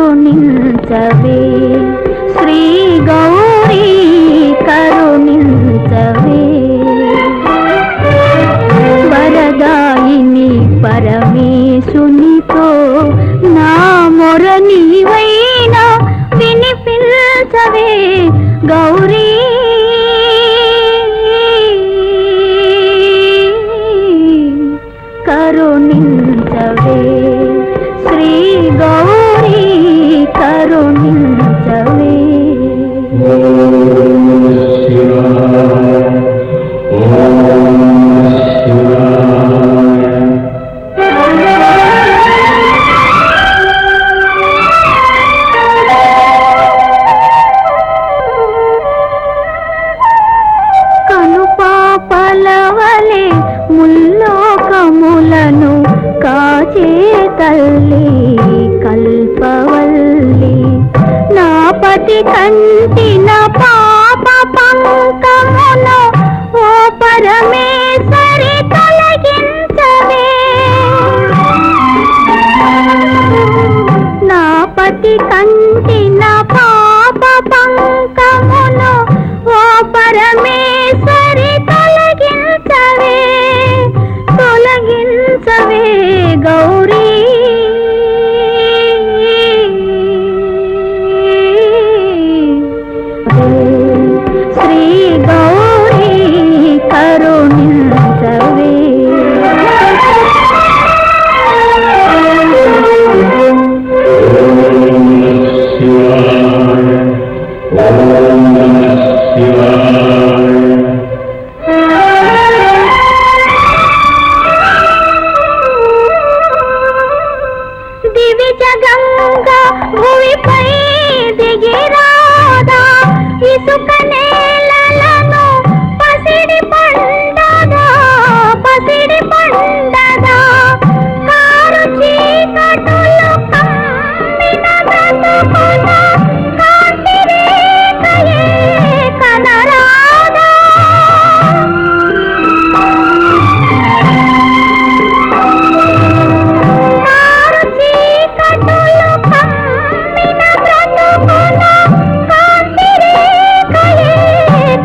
కరుణించవే శ్రీ గౌరీ కరుణించవే వరదాయిని పరమేశునితో నా మొర నీవైనా వినిపించవే గౌరీ కరుణించవే శ్రీ గౌరీ కరుణించవే కనుపాపలవలే ముల్లోకములను కాచే తల్లి కల్పవల్లి నా పతి కంటిన పాప పంకమును ఓ పరమేశ్వరి తొలగించవే నా పతి కంటిన పాప పంకమును ఓ పరమేశ్వరి తొలగించవే తొలగించవే గౌరీ శ్రీ గౌరీ కరుణించవే దివిజ గంగా భూమిపై దిగిరాదా ఇసుక నేలలను పసిడి పండదా పసిడి పండదా కారు చీకటులు కమ్మిన బ్రతుకున కాంతి రేఖయే కనరాదా కారు చీకటులు కమ్మిన బ్రతుకున కాంతి రేఖయే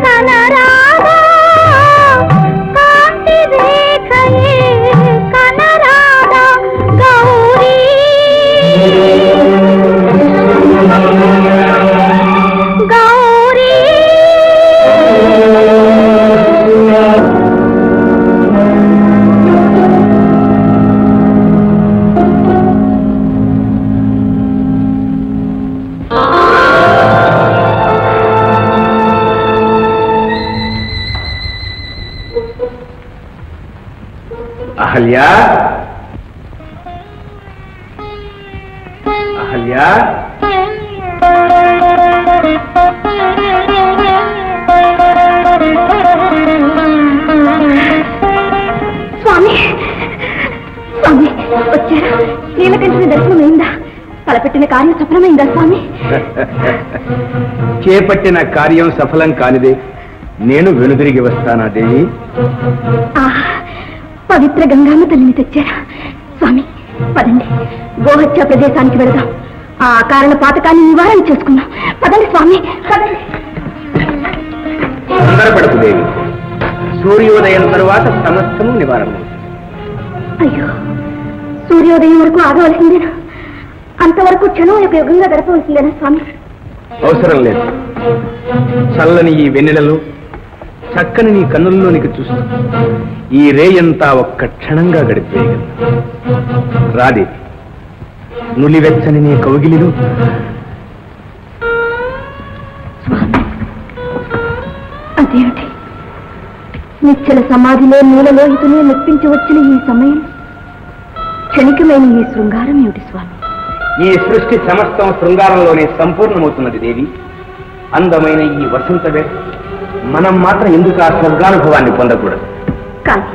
కనరాదా కాంతి రేఖయే కనరాదా గౌరీ గౌరీ అహల్యా అహల్యా స్వామి స్వామి వచ్చారా నీలకంఠుని దర్శనమైందా తలపెట్టిన కార్యం సఫలమైందా స్వామి చేపట్టిన కార్యం సఫలం కానిదే నేను వెనుదిరిగి వస్తానా దేవి పవిత్ర గంగామ్మ తల్లిని తెచ్చారా స్వామి పదండి గోహత్య ప్రదేశానికి వెళదాం ఆ కారణ పాతకాన్ని నివారణ చేసుకుందాం పదండి స్వామి పదండి తొందరపడకు దేవి సూర్యోదయం తరువాత సమస్తము నివారణ అయ్యో సూర్యోదయం వరకు ఆగవలసిందేనా అంతవరకు క్షణం యొక్క యుగంగా గడపవలసిందేనా స్వామి అవసరం లేదు చల్లని ఈ వెన్నెలలో చక్కని నీ కన్నుల్లోనికి చూస్తూ ఈ రేయంతా ఒక్క క్షణంగా గడిపేయగలను రాదే నులివెచ్చని నీ కౌగిలిలో అదేమిటి నిశ్చల సమాధిలో మూలలో ఇతనే మెప్పించి వచ్చిన ఈ సమయం క్షణికమైన ఈ శృంగారం ఏమిటి స్వామి ఈ సృష్టి సమస్తం శృంగారంలోనే సంపూర్ణమవుతున్నది దేవి అందమైన ఈ వసంత వేళ మనం మాత్రం ఎందుకు ఆ స్వర్గానుభవాన్ని పొందకూడదు కానీ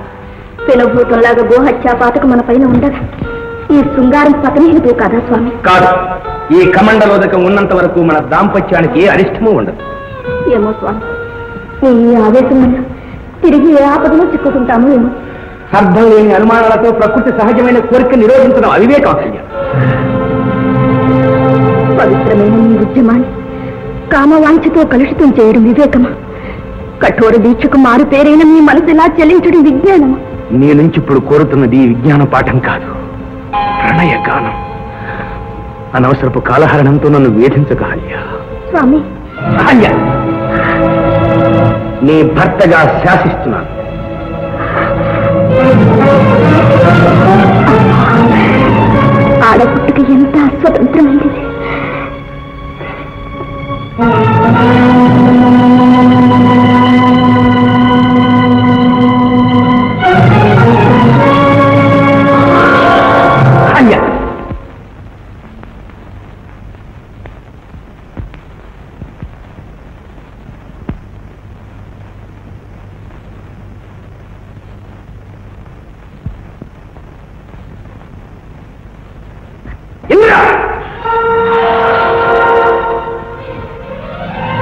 పేనభూతంలాగా గోహత్యా పాతకు మన పైన ఉండగా ఈ శృంగారం పతనీయుడు కదా స్వామి? కాదు, ఈ కమండలోదకం ఉన్నంత వరకు మన దాంపత్యానికి అరిష్టము ఉండదు. ఏమో స్వామి, ఈ ఆవేశం వల్ల తిరిగి ఏ ఆపదలో చిక్కుకుంటాము ఏమో. అర్థం లేని అనుమానాలతో ప్రకృతి సహజమైన కోరిక నిరోధించడం అవివేకం. పవిత్రమైన నీ ఉద్యమాన్ని కామవాంఛతో కలుషితం చేయడం వివేకమా? కఠోర దీక్షకు మారు పేరైన మీ మనసు ఎలా చెల్లించడం విజ్ఞానమా? నీ నుంచి ఇప్పుడు కోరుతున్నది విజ్ఞాన పాఠం కాదు, ప్రణయ గానం. అనవసరపు కాలహరణంతో నన్ను వేధించక అహల్య. స్వామి, అహల్య, నీ భర్తగా శాసిస్తున్నాను. ఆడపుట్టుకి ఎంత స్వతంత్రమైనది.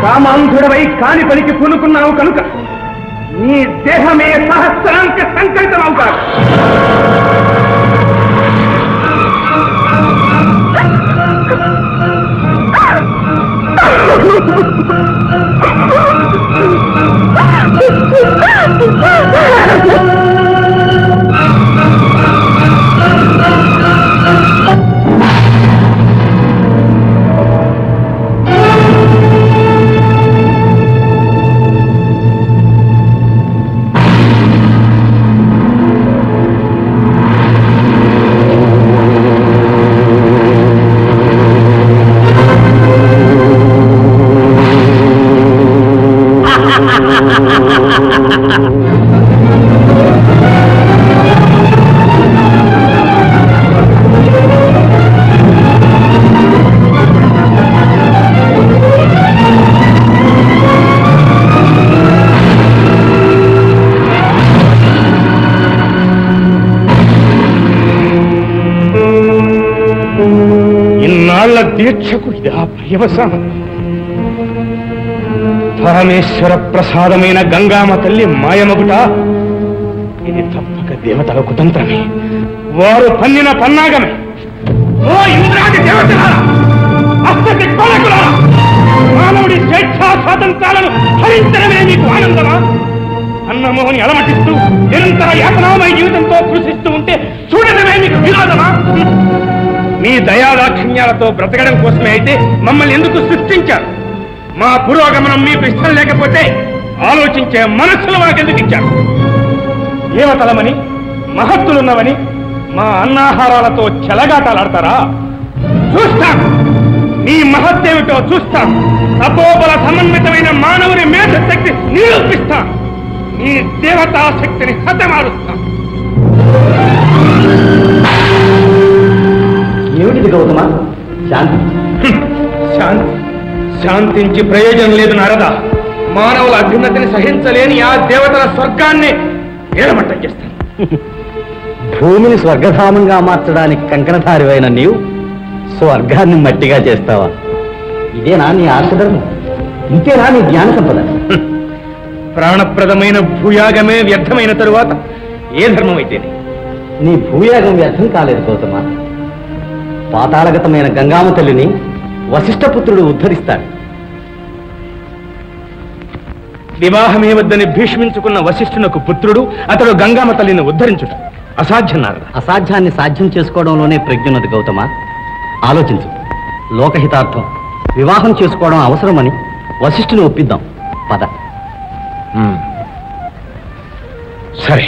కామాంధుడవై కాని పనికి పూనుకున్నావు కనుక నీ దేహమే సహస్రాంక సంకల్పమవుతాడు. దీక్షకు ఇదా పర్యవసానం? పరమేశ్వర ప్రసాదమైన గంగామ తల్లి మాయమగుట ఇది తప్పక దేవతల కుతంత్రమే, వారు పన్నిన పన్నాగమే. ఓ ఇంద్రాది దేవతలారా, అస్తటి పాలకులారా, మానవుడి స్వేచ్ఛా స్వాతంత్రాలను హరించడమే మీకు ఆనందమా? అన్నమోహని అలమటిస్తూ నిరంతర యాతనామయ జీవితంతో కృషిస్తూ ఉంటే చూడడమే మీకు వినోదమా? మీ దయాదాక్షిణ్యాలతో బ్రతకడం కోసమే అయితే మమ్మల్ని ఎందుకు సృష్టించారు? మా పురోగమనం మీకు ఇష్టం లేకపోతే ఆలోచించే మనస్సులు మాకెందుకు ఇచ్చారు? దేవతలమని మహత్తులున్నవని మా అన్నాహారాలతో చెలగాటాలాడతారా? చూస్తాను, మీ మహత్తేమిటో చూస్తాను. తపోబల సమన్వితమైన మానవుని మేధశక్తి నిరూపిస్తాను. మీ దేవతాశక్తిని హతమారుస్తాను. ఏమిటిది గౌతమ? శాంతి శాంతి శాంతించి ప్రయోజనం లేదు నారద. మానవుల అభ్యున్నతిని సహించలేని ఆ దేవతల స్వర్గాన్ని ఏలమట్టం చేస్తాను. భూమిని స్వర్గధామంగా మార్చడానికి కంకణధారివైన నీవు స్వర్గాన్ని మట్టిగా చేస్తావా? ఇదేనా నీ ఆర్షధర్మం? ఇంతేనా నీ జ్ఞాన సంపద? ప్రాణప్రదమైన భూయాగమే వ్యర్థమైన తరువాత ఏ ధర్మం అయితేనే? నీ భూయాగం వ్యర్థం కాలేదు గౌతమ. పాతాళగతమైన గంగామ తల్లిని వశిష్ఠపుత్రుడు ఉద్ధరిస్తాడు. వివాహమే వద్దని భీష్మించుకున్న వశిష్ఠునకు పుత్రుడు, అతడు గంగామ తల్లిని ఉద్ధరించుట అసాధ్యం నారద. అసాధ్యాన్ని సాధ్యం చేసుకోవడంలోనే ప్రజ్ఞున్నది గౌతమ. ఆలోచించు. లోకహితార్థం వివాహం చేసుకోవడం అవసరమని వశిష్ఠుని ఒప్పిద్దాం. పద. సరే.